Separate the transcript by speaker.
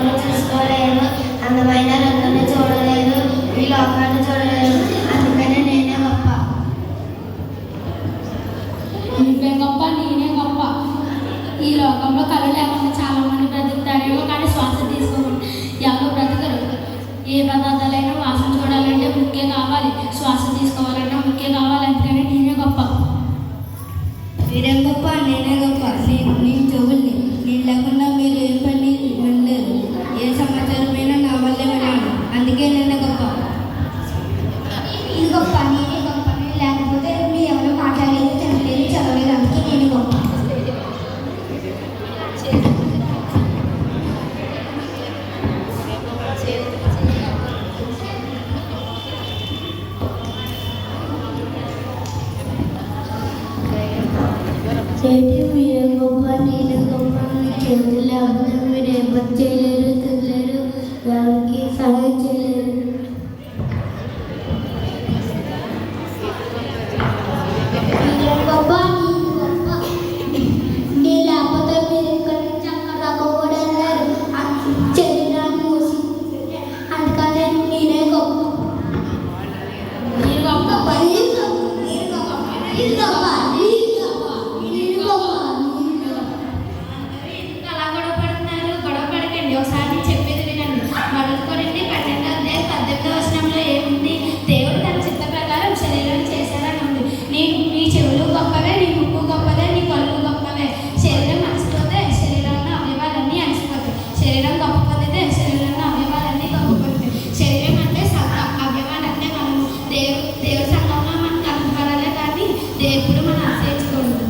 Speaker 1: లోకంలో చూసుకోలేను, అందమైన రంగుని చూడలేను, ఈ లోకాన్ని చూడలేను, అందుకనే నేనే గొప్ప.
Speaker 2: నువ్వే గొప్ప, నేనే గొప్ప. ఈ లోకంలో కళ లేకుండా చాలా మంది బ్రతుకుతారేమో, కానీ శ్వాస తీసుకోకుండా ఎవరు బ్రతకరు. ఏ పదార్థాలైనా వాసన చూడాలంటే ముఖ్యం కావాలి, శ్వాస తీసుకోవాలన్నా ముఖ్యం కావాలి, అందుకని నేనే గొప్ప.
Speaker 1: మీరేం గొప్ప, నేనే గొప్ప. నేను చెవుల్ని, నేను లేకుండా మీరు ఏం పని వినలేరు, ఏ సమాచారమైనా నా వల్లే వినాలి, అందుకే నేనే గొప్ప. ఇది గొప్ప, నేనే గొప్ప. నేను లేకపోతే మీరు ఎవరు మాట్లాడలేదు, తినలేదు, చదవలేదు, అందుకే నేనే గొప్ప. చేతి మీరే గొప్ప, నేను గొప్ప. మీ చేతులు లేకపోతే మీరు ఏ పని చేయలేరు, తినలేరు, దానికి సహాయం చేయలేరు. మీరే గొప్ప, నేను గొప్ప. నేను లేకపోతే మీరు ఇక్కడి నుంచి అక్కడ దాకా కూడా వెళ్ళారు, శరీరాన్ని మూసి, అందుకనే నేనే గొప్ప.
Speaker 2: నేను గొప్ప. అలా గొడవ పడుతున్నారు, గొడవ పడకండి. ఒకసారి చెప్పేది వినండి. మొదలుకొనండి 12వ అధ్యాయం 18వ వచనంలో ఏముంది? దేవుడు తన చిత్త ప్రకారం శరీరం చేశారని ఉంది. నీ చెవులు గొప్పవే, నీ ముక్కు గొప్పదే, నీ కళ్ళు గొప్పవే. శరీరం అలసిపోతే శరీరంలో అవయవాలన్నీ అలసిపోతాయి. శరీరం గొప్ప పొందితే శరీరంలో అవయవాలన్నీ గొప్ప పొందుతాయి. శరీరం అంటే సంఘం, అవయవాలంటే మనము. దేవుడి సంఘంలో మనకు అనుభవాలే కానీ దేవుడు మనం ఆశ్రయించకూడదు.